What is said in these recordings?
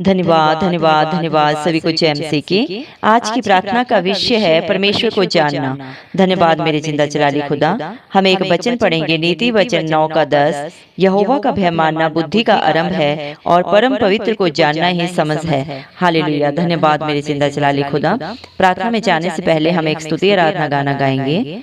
धन्यवाद धन्यवाद धन्यवाद सभी को जय मसीह की। आज की प्रार्थना का विषय है परमेश्वर को जानना। धन्यवाद मेरे जिंदा जलाली खुदा। हम एक वचन पढ़ेंगे, नीति वचन 9 का 10। यहोवा का भय मानना बुद्धि का आरंभ है और परम पवित्र को जानना ही समझ है। हालेलुया। धन्यवाद मेरे जिंदा जलाली खुदा। प्रार्थना में जाने से पहले हम एक स्तुति आराधना गाना गाएंगे।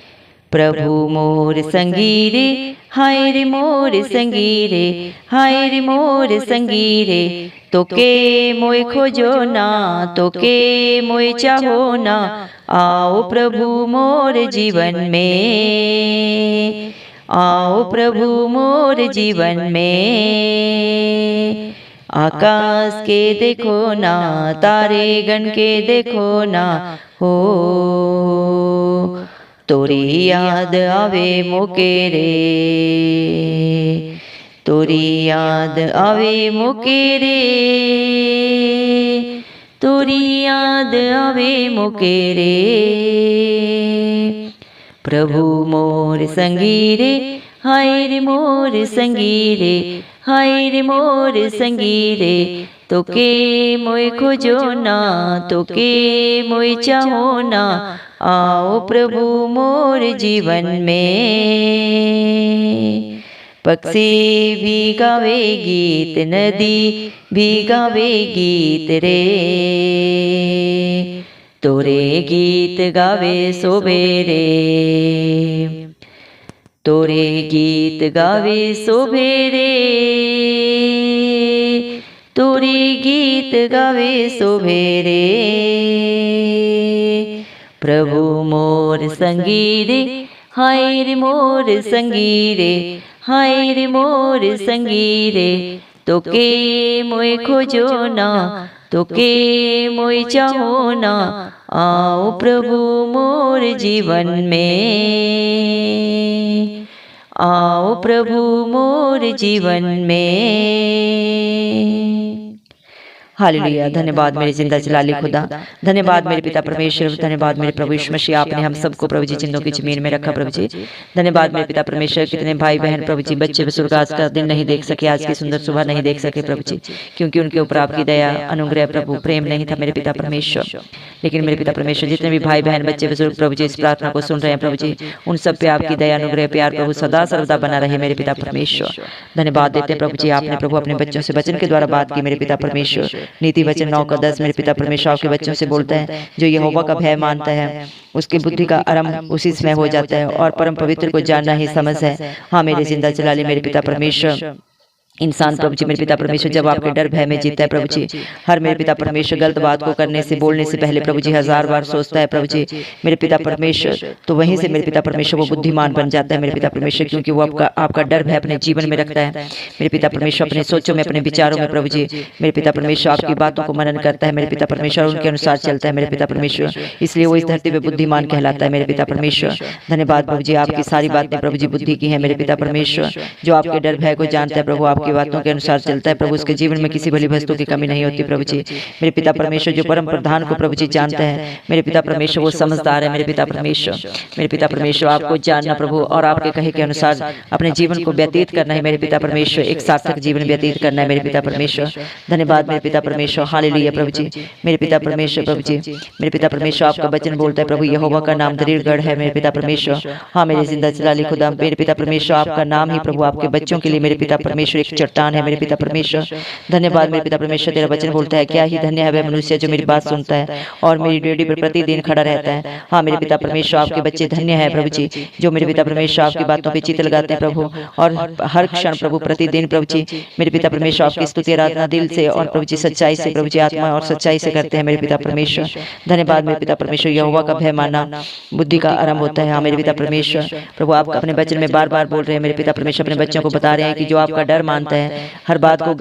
प्रभु मोर संगीरे, हाय रे मोर संगीरे, हाय रे मोर संगीरे। तोके मोय खोजो ना, तोके मोय चाहो ना। आओ प्रभु मोर जीवन में, आओ प्रभु मोर जीवन में। आकाश के देखो ना, तारे गण के देखो ना, हो तोरी याद आवे मोके रे, तोरी याद आवे मोके रे, तोरी याद आवे मोके रे। प्रभु मोर संगीरे, हाय रे मोर संगीरे, हाय रे मोर संगीरे। तोके मोय खोजो ना, तोके मोय चाहो ना। आओ प्रभु मोर जीवन में। पक्षी भी गावे गीत, नदी भी गावे गीत रे। तोरे गीत गावे सोबेरे, तोरे गीत गावे सोबेरे, तोरे गीत गावे सोबेरे। प्रभु मोर संगीरे, हाय रे मोर संगीरे, हाय रे मोर संगीरे। तोके मोय खोजो ना, तोके मोय चाहो ना। आओ प्रभु मोर जीवन में, आओ प्रभु मोर जीवन में। हालेलुया। धन्यवाद मेरे जिंदा जलाली खुदा। धन्यवाद मेरे पिता परमेश्वर। धन्यवाद मेरे प्रभु यीशु मसीह, आपने हम सबको प्रभु जी जिंदों की जमीन में रखा प्रभु जी। धन्यवाद मेरे पिता परमेश्वर। कितने भाई बहन प्रभु जी, बच्चे बुजुर्ग आज का दिन नहीं देख सके, आज की सुंदर सुबह नहीं देख सके प्रभु जी, क्योंकि उनके ऊपर आपकी दया अनुग्रह प्रभु प्रेम नहीं था मेरे पिता परमेश्वर। लेकिन मेरे पिता परमेश्वर, जितने भी भाई बहन बच्चे बुजुर्ग प्रभु जी इस प्रार्थना को सुन रहे हैं प्रभु जी, उन सब पे आपकी दया अनुग्रह प्यार प्रभु सदा सर्वदा बना रहे मेरे पिता परमेश्वर। धन्यवाद देते हैं प्रभु जी, आपने प्रभु अपने बच्चों से वचन के द्वारा बात की मेरे पिता परमेश्वर। नीति वचन 9 का 10 मेरे पिता परमेश्वर आपके बच्चों से बोलता है, जो यहोवा का भय मानता है उसकी बुद्धि का आरंभ उसी समय हो जाता है और परम पवित्र को जानना ही समझ है। हाँ मेरे जिंदा जलाली मेरे पिता परमेश्वर, इंसान प्रभु जी मेरे पिता परमेश्वर जब आपके डर भय में जीता है प्रभु जी, हर मेरे पिता परमेश्वर गलत बात को करने से बोलने से पहले प्रभु जी 1000 बार सोचता है प्रभु जी मेरे पिता परमेश्वर, तो वहीं से मेरे पिता परमेश्वर वो बुद्धिमान बन जाता है मेरे पिता परमेश्वर, क्योंकि वो आपका डर भय अपने जीवन में रखता है मेरे पिता परमेश्वर। अपने सोचों में, अपने विचारों में प्रभु जी मेरे पिता परमेश्वर आपकी बातों को मनन करता है मेरे पिता परमेश्वर, उनके अनुसार चलता है मेरे पिता परमेश्वर, इसलिए वो इस धरती पे बुद्धिमान कहलाता है मेरे पिता परमेश्वर। धन्यवाद प्रभु जी, आपकी सारी बातें प्रभु जी बुद्धि की है मेरे पिता परमेश्वर। जो आपके डर भय को जानता है प्रभु, आपकी बातों के अनुसार चलता है प्रभु, उसके जीवन में किसी भली वस्तु की कमी नहीं होती प्रभु जी मेरे पिता परमेश्वर। जो परम प्रधान को प्रभु जी जानता है मेरे पिता परमेश्वर, वो समझदार है मेरे पिता परमेश्वर। मेरे पिता परमेश्वर आपको जानना प्रभु और आपके कहे के अनुसार अपने जीवन को व्यतीत करना है मेरे पिता परमेश्वर, एक सार्थक जीवन व्यतीत करना है मेरे पिता परमेश्वर। धन्यवाद मेरे पिता परमेश्वर। हालेलुया प्रभु जी मेरे पिता परमेश्वर। प्रभु जी मेरे पिता परमेश्वर आपका वचन बोलता है प्रभु, यहोवा का नाम दृढ़गढ़ है मेरे पिता परमेश्वर। हाँ मेरे जिंदा जलाली खुदा मेरे पिता परमेश्वर, आपका नाम ही प्रभु आपके बच्चों के लिए मेरे पिता परमेश्वर एक चट्टान है मेरे पिता परमेश्वर। धन्यवाद मेरे पिता परमेश्वर, तेरा वचन बोलता है, क्या ही धन्य है वह मनुष्य जो मेरी बात सुनता है और मेरी ड्यूटी पर प्रतिदिन खड़ा रहता है। हाँ मेरे पिता परमेश्वर, आपके बच्चे धन्य है प्रभु जी जो मेरे पिता परमेश्वर आपकी बातों पे चित्त लगाते हैं प्रभु, और हर क्षण प्रभु प्रतिदिन प्रभु जी मेरे पिता परमेश्वर आपकी स्तुति आराधना दिल से और प्रभु जी सच्चाई से प्रभु जी आत्मा और सच्चाई से करते हैं मेरे पिता परमेश्वर। धन्यवाद मेरे पिता परमेश्वर, यहोवा का भय मानना बुद्धि का आरंभ होता है। हाँ मेरे पिता परमेश्वर, प्रभु आप अपने वचन में बार बार बोल रहे हैं मेरे पिता परमेश्वर, अपने बच्चों को बता रहे हैं कि जो आपका डर मानता है, हर बात को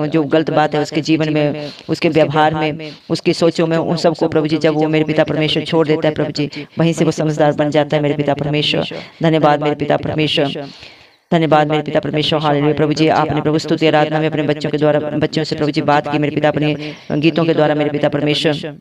जो गलत बात है उसके जीवन में, उसके व्यवहार में, उसकी सोचों में, उन सबको प्रभु जी जब वो मेरे पिता परमेश्वर छोड़ देता है प्रभु जी, वहीं से वो समझदार बन जाता है मेरे पिता परमेश्वर। धन्यवाद मेरे पिता परमेश्वर। धन्यवाद मेरे पिता परमेश्वर। हालेलुया प्रभु जी, आपने प्रभु स्तुति आराधना में अपने बच्चों के द्वारा, बच्चों से प्रभु जी बात की मेरे पिता, अपने गीतों के द्वारा मेरे पिता परमेश्वर।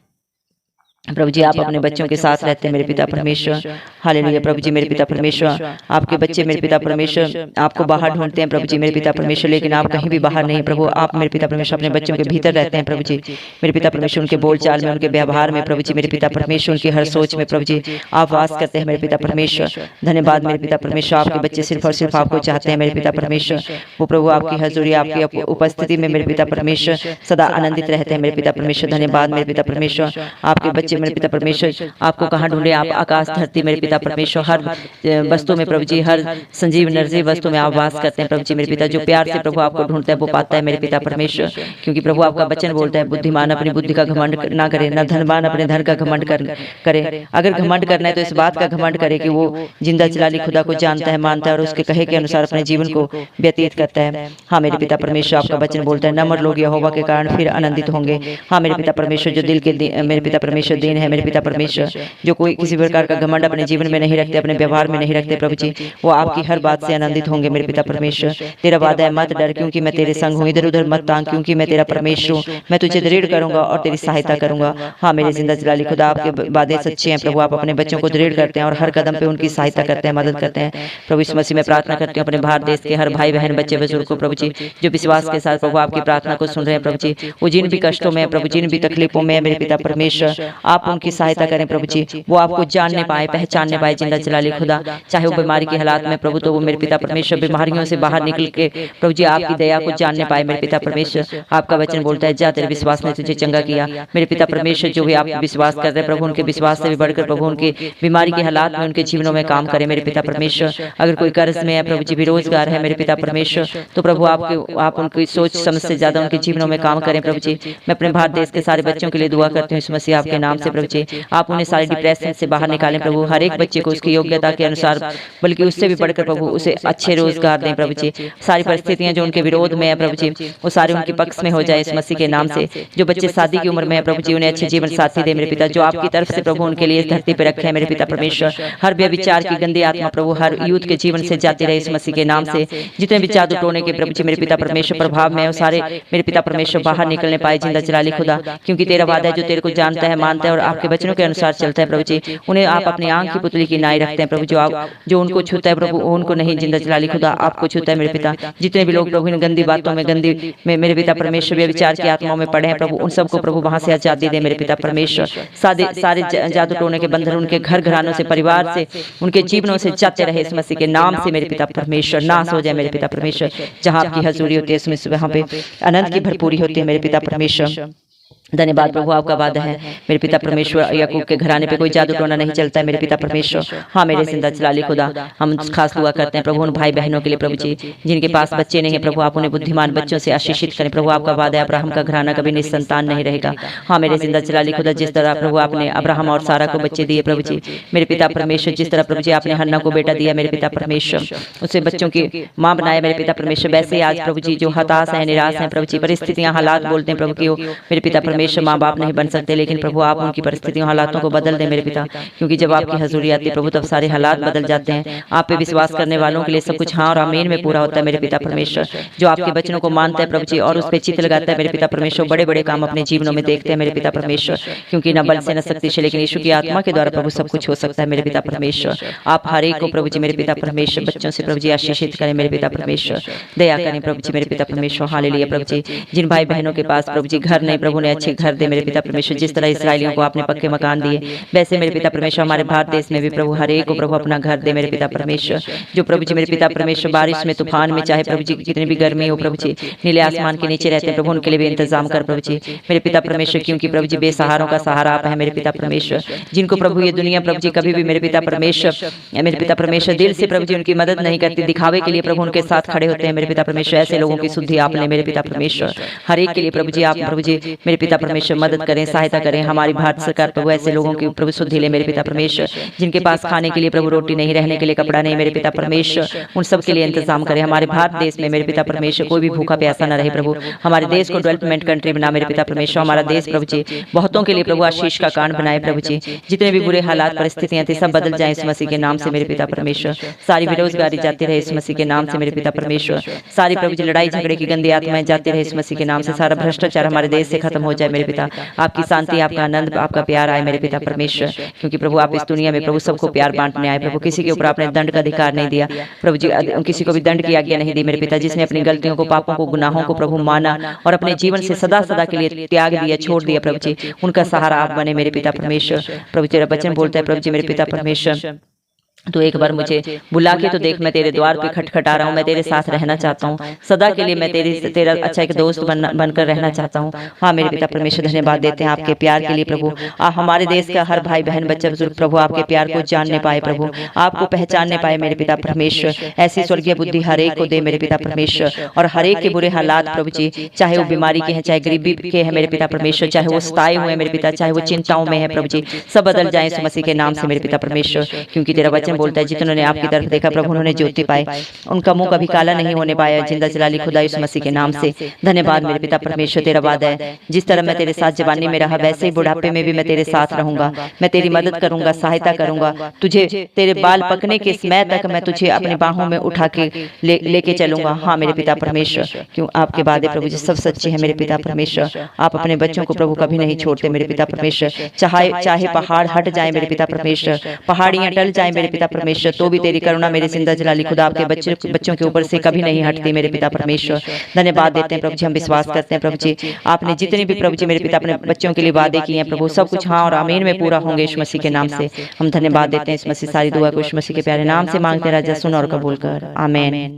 प्रभु जी आप अपने बच्चों के साथ रहते हैं मेरे पिता परमेश्वर। हालेलुया प्रभु जी मेरे पिता परमेश्वर, आपके बच्चे मेरे पिता परमेश्वर आपको बाहर ढूंढते हैं प्रभु जी मेरे पिता परमेश्वर, लेकिन आप कहीं भी बाहर नहीं प्रभु, आप मेरे पिता परमेश्वर अपने बच्चों के भीतर रहते हैं प्रभु जी मेरे पिता परमेश्वर। उनके बोलचाल में, उनके व्यवहार में प्रभु जी मेरे पिता परमेश्वर, उनकी हर सोच में प्रभु जी आप वास करते हैं मेरे पिता परमेश्वर। धन्यवाद मेरे पिता परमेश्वर, आपके बच्चे सिर्फ और सिर्फ आपको चाहते हैं मेरे पिता परमेश्वर। वो प्रभु आपकी हजूरी, आपकी उपस्थिति में मेरे पिता परमेश्वर सदा आनंदित रहते हैं मेरे पिता परमेश्वर। धन्यवाद मेरे पिता परमेश्वर, आपके बच्चे मेरे पिता परमेश्वर आपको कहाँ ढूंढे, आप आकाश धरती मेरे पिता परमेश्वर हर वस्तु में प्रभु जी, हर संजीव निर्जीव वस्तु में आप वास करते हैं प्रभु जी मेरे पिता। जो प्यार से प्रभु आपको ढूंढता है वो पाता है मेरे पिता परमेश्वर, क्योंकि प्रभु आपका वचन बोलता है बुद्धिमान अपनी बुद्धि का घमंड ना करे, न धनवान अपने धन का घमंड करे। अगर घमंड करना है तो इस बात का घमंड करे कि वो जिंदा जलाली खुदा को जानता है, मानता है और उसके कहे के अनुसार अपने जीवन को व्यतीत करता है। हाँ मेरे पिता परमेश्वर, आपका वचन बोलता है नम्र लोग यहोवा के कारण फिर आनंदित होंगे। हाँ मेरे पिता परमेश्वर, जो दिल के मेरे पिता परमेश्वर दीन है मेरे पिता परमेश्वर, जो कोई किसी प्रकार का घमंड अपने जीवन में नहीं रखते, अपने व्यवहार में नहीं रखते प्रभु जी, वो आपकी हर बात से आनंदित होंगे मेरे पिता परमेश्वर। तेरा वादा है मत डर क्योंकि मैं तेरे संग हूँ, इधर उधर मत तांग क्योंकि मैं तेरा परमेश्वर हूँ, मैं तुझे दृढ़ करूंगा और तेरी सहायता करूंगा। हाँ मेरे जिंदा जलाली खुदा, आपके वादे सच्चे हैं प्रभु, आप अपने बच्चों को दृढ़ करते हैं और हर कदम पे उनकी सहायता करते हैं, मदद करते हैं प्रभु। इस मसीह में प्रार्थना करती हूँ अपने भारत देश के हर भाई बहन बच्चे बुजुर्ग को प्रभु जी, जो विश्वास के साथ प्रभु आपकी प्रार्थना को सुन रहे हैं प्रभु जी, वो जिन भी कष्टों में प्रभु, जिन भी तकलीफों में मेरे पिता परमेश्वर आप उनकी सहायता करें प्रभु जी, वो आपको जानने पाए, पहचानने पाए जिंदा जलाली खुदा। चाहे वो बीमारी की हालात में प्रभु, तो वो मेरे पिता परमेश्वर बीमारियों से बाहर निकल के प्रभु जी आपकी दया को जानने पाए मेरे पिता परमेश्वर। आपका वचन बोलता है जा तेरे विश्वास ने तुझे चंगा किया मेरे पिता परमेश्वर। जो भी आप विश्वास कर रहे हैं प्रभु, उनके विश्वास से भी बढ़कर प्रभु उनके बीमारी की हालात में उनके जीवनों में काम करे मेरे पिता परमेश्वर। अगर कोई कर्ज में है प्रभु जी, बेरोजगार है मेरे पिता परमेश्वर, तो प्रभु आप उनकी सोच समझ से ज्यादा उनके जीवनों में काम करें प्रभु जी। मैं अपने भारत देश के सारे बच्चों के लिए दुआ करती हूँ इस मसीह आपके नाम से प्रभु जी, आप उन्हें सारे डिप्रेशन से बाहर निकालें प्रभु, हर एक बच्चे को उसकी योग्यता के अनुसार, बल्कि उससे भी बढ़कर प्रभु उसे अच्छे रोजगार दें प्रभु जी। सारी परिस्थितियां जो उनके विरोध में है प्रभु जी, वो सारे उनके पक्ष में हो जाए इस मसीह के नाम से। जो बच्चे शादी की उम्र में है प्रभु जी, उन्हें अच्छे जीवन साथी दे मेरे पिता, जो आपकी तरफ से प्रभु उनके लिए धरती पर रखे हैं मेरे पिता परमेश्वर। हर व्यभिचार की गंदी आत्मा प्रभु हर यूथ के जीवन से जाती रहे इस मसीह के नाम से। जितने भी जादू टोने के प्रभु जी मेरे पिता परमेश्वर प्रभाव में, वो सारे मेरे पिता परमेश्वर बाहर निकलने पाए जिंदा जलाली खुदा, क्योंकि तेरा वादा है जो तेरे को जानता है, मानता है और आपके वचनों के अनुसार चलता है प्रभु जी, उन्हें आप अपनी आंख की पुतली की नाई रखते हैं प्रभु। जो उनको छूता है प्रभु, उनको नहीं जिंदा जलाली खुदा आपको छूता है मेरे पिता। जितने भी लोग प्रभु इन गंदी बातों में, गंदी में मेरे पिता परमेश्वर व्यभिचार की आत्माओं में पड़े हैं प्रभु, उन सबको प्रभु वहां से आजादी दे मेरे पिता परमेश्वर। सारे जादू टोने के बंधन उनके घर घरानों से, परिवार से, उनके जीवनों से जाते रहे इस मसीह के नाम से मेरे पिता परमेश्वर। नाश हो जाए मेरे पिता परमेश्वर। जहाँ आपकी हजूरी होती है उसमें वहां पे अनंत की भरपूरी होती है मेरे पिता परमेश्वर। धन्यवाद प्रभु, आपका वादा है मेरे पिता परमेश्वर, याकूब के घराने पे कोई जादू टोना नहीं चलता है मेरे पिता परमेश्वर। हाँ मेरे जिंदा जलाली खुदा, हम खास दुआ करते हैं प्रभु उन भाई बहनों के लिए प्रभु जी जिनके पास बच्चे नहीं है प्रभु, आप उन्हें बुद्धिमान बच्चों से आशीषित करें प्रभु। आपका वादा है अब्राहम का घराना कभी निसंतान नहीं रहेगा। हाँ मेरे जिंदा जलाली खुदा, जिस तरह प्रभु आपने अब्राहम और सारा को बच्चे दिए प्रभु जी मेरे पिता परमेश्वर, जिस तरह प्रभु जी आपने हन्ना को बेटा दिया मेरे पिता परमेश्वर, उसे बच्चों की माँ बनाया मेरे पिता परमेश्वर, वैसे ही आज प्रभु जी जो हताश है, निराश है प्रभु जी, परिस्थितियां हालात बोलते हैं प्रभु की मेरे पिता परमेश्वर माँ बाप नहीं बन सकते, लेकिन प्रभु आप उनकी परिस्थितियों हालातों को बदल दें मेरे पिता, क्योंकि जब आपकी हजूरी आती है प्रभु तब सारे हालात बदल जाते हैं। आप पे विश्वास करने वालों के लिए सब कुछ हाँ और आमीन में पूरा होता है मेरे पिता परमेश्वर। जो आपके वचनों को मानता है प्रभु जी और उस पर चित्त लगाता है मेरे पिता परमेश्वर, बड़े बड़े काम अपने जीवनों में देखते हैं मेरे पिता परमेश्वर, क्योंकि न बल से न शक्ति से, लेकिन यीशु की आत्मा के द्वारा प्रभु सब कुछ हो सकता है मेरे पिता परमेश्वर। आप हर एक को प्रभु जी मेरे पिता परमेश्वर बच्चों से प्रभु जी आशीषित करें मेरे पिता परमेश्वर, दया करें प्रभु जी मेरे पिता परमेश्वर। हालेलुया प्रभु जी, जिन भाई बहनों के पास प्रभु जी घर नहीं प्रभु ने अच्छे घर दे मेरे पिता परमेश्वर, जिस तरह इसराइलियों को आपने पक्के मकान दिए, वैसे मेरे पिता परमेश्वर हमारे भारत देश में भी प्रभु हर एक को प्रभु अपना घर दे मेरे पिता परमेश्वर। जो प्रभु जी मेरे पिता परमेश्वर बारिश में, तूफान में, चाहे प्रभु जी कितनी भी गर्मी हो प्रभु जी, नीले आसमान के नीचे रहते हैं प्रभु, उनके लिए भी इंतजाम कर प्रभु जी मेरे पिता परमेश्वर, क्योंकि प्रभु जी बेसहारों का सहारा आप है मेरे पिता परमेश्वर। जिनको प्रभु ये दुनिया प्रभु जी कभी भी मेरे पिता परमेश्वर दिल से प्रभु जी उनकी मदद नहीं करती, दिखावे के लिए प्रभु उनके साथ खड़े होते हैं मेरे पिता परमेश्वर। ऐसे लोगों की शुद्धि आपने मेरे पिता परमेश्वर हर एक के लिए प्रभु जी, आप प्रभु जी मेरे पिता परमेश्वर मदद करें, सहायता करें। हमारी भारत सरकार प्रभु ऐसे लोगों की प्रभु शुद्धि ले मेरे पिता परमेश्वर, जिनके पास खाने के लिए प्रभु रोटी नहीं, रहने के लिए कपड़ा नहीं मेरे पिता परमेश्वर, उन सब के लिए इंतजाम करें। हमारे भारत देश में मेरे पिता परमेश्वर कोई भी भूखा प्यासा न रहे प्रभु, हमारे देश को डेवलपमेंट कंट्री बना मेरे पिता परमेश्वर। हमारा देश प्रभु जी बहुतों के लिए प्रभु आशीष का कान बनाए प्रभु जी, जितने भी बुरे हालात परिस्थितियां थी सब बदल जाए इस मसीह के नाम से मेरे पिता परमेश्वर। सारी बेरोजगारी जाती रहे इस मसीह के नाम से मेरे पिता परमेश्वर। सारी प्रभु जी लड़ाई झगड़े की गंदी आत्माएं जाती रहे इस मसीह के नाम से। सारा भ्रष्टाचार हमारे देश से खत्म हो जाए जाए मेरे पिता, आपकी शांति, आपका आनंद, आपका प्यार आए मेरे पिता परमेश्वर, क्योंकि प्रभु आप इस दुनिया में प्रभु सबको प्यार बांटने आए प्रभु, किसी के ऊपर आपने दंड का अधिकार नहीं दिया प्रभु जी, किसी को भी दंड की आज्ञा नहीं दी मेरे पिता, जिसने अपनी गलतियों को, पापों को, गुनाहों को प्रभु माना और अपने जीवन से सदा सदा के लिए त्याग दिया, छोड़ दिया प्रभु जी, उनका सहारा आप बने मेरे पिता परमेश्वर। प्रभु तेरा वचन बोलता है प्रभु जी मेरे पिता परमेश्वर, तो एक बार मुझे बुला के तो देख, मैं तेरे द्वार पे खटखटा रहा हूँ, मैं तेरे साथ रहना चाहता हूँ सदा के लिए, मैं तेरा अच्छा एक दोस्त बनकर रहना चाहता हूँ। हाँ मेरे पिता परमेश्वर, धन्यवाद देते हैं आपके प्यार के लिए प्रभु। हमारे देश का हर भाई बहन बच्चा बुजुर्ग प्रभु आपके प्यार को जानने पाए प्रभु, आपको पहचानने पाए मेरे पिता परमेश्वर, ऐसी स्वर्गीय बुद्धि हर एक को दे मेरे पिता परमेश्वर, और हर एक के बुरे हालात प्रभु जी, चाहे वो बीमारी के हैं, चाहे गरीबी के हैं मेरे पिता परमेश्वर, चाहे वो सताए हुए हैं मेरे पिता, चाहे वो चिंताओं में है प्रभु जी, सब बदल जाए यीशु मसीह के नाम से मेरे पिता परमेश्वर, क्योंकि तेरा वचन बोलता है जितनों ने आपकी तरफ देखा प्रभु उन्होंने ज्योति पाई, उनका मुंह कभी काला नहीं होने पाया, जिंदा जलाली खुदा यीशु मसीह के नाम से। धन्यवाद मेरे पिता परमेश्वर, तेरा वादा है जिस तरह मैं तेरे साथ जवानी में रहा वैसे ही बुढ़ापे में भी मैं तेरे साथ रहूंगा, मैं तेरी मदद करूंगा, सहायता करूंगा, तुझे तेरे बाल पकने के समय तक मैं तुझे अपनी बाहों में उठा के लेके चलूंगा। हाँ मेरे पिता परमेश्वर, क्यों आपके वादे प्रभु जी सब सच्चे हैं मेरे पिता परमेश्वर, आप अपने बच्चों को प्रभु कभी नहीं छोड़ते मेरे पिता परमेश्वर, चाहे पहाड़ हट जाए मेरे पिता परमेश्वर, पहाड़ियां टल जाए मेरे पिता परमेश्वर, तो भी तेरी करुणा मेरे जिंदा जलाली खुदा आपके बच्चों के ऊपर से कभी नहीं हटती मेरे पिता परमेश्वर। धन्यवाद देते हैं प्रभु जी, हम विश्वास करते हैं प्रभु जी, आपने जितने भी प्रभु जी मेरे पिता अपने बच्चों के लिए वादे किए हैं प्रभु, सब कुछ हाँ और आमीन में पूरा होंगे यीशु मसीह के नाम से। हम धन्यवाद देते हैं इस मसीह, सारी दुआ को यीशु मसीह के प्यारे नाम से मांगते हैं राजा, सुन और कबूल कर, आमीन।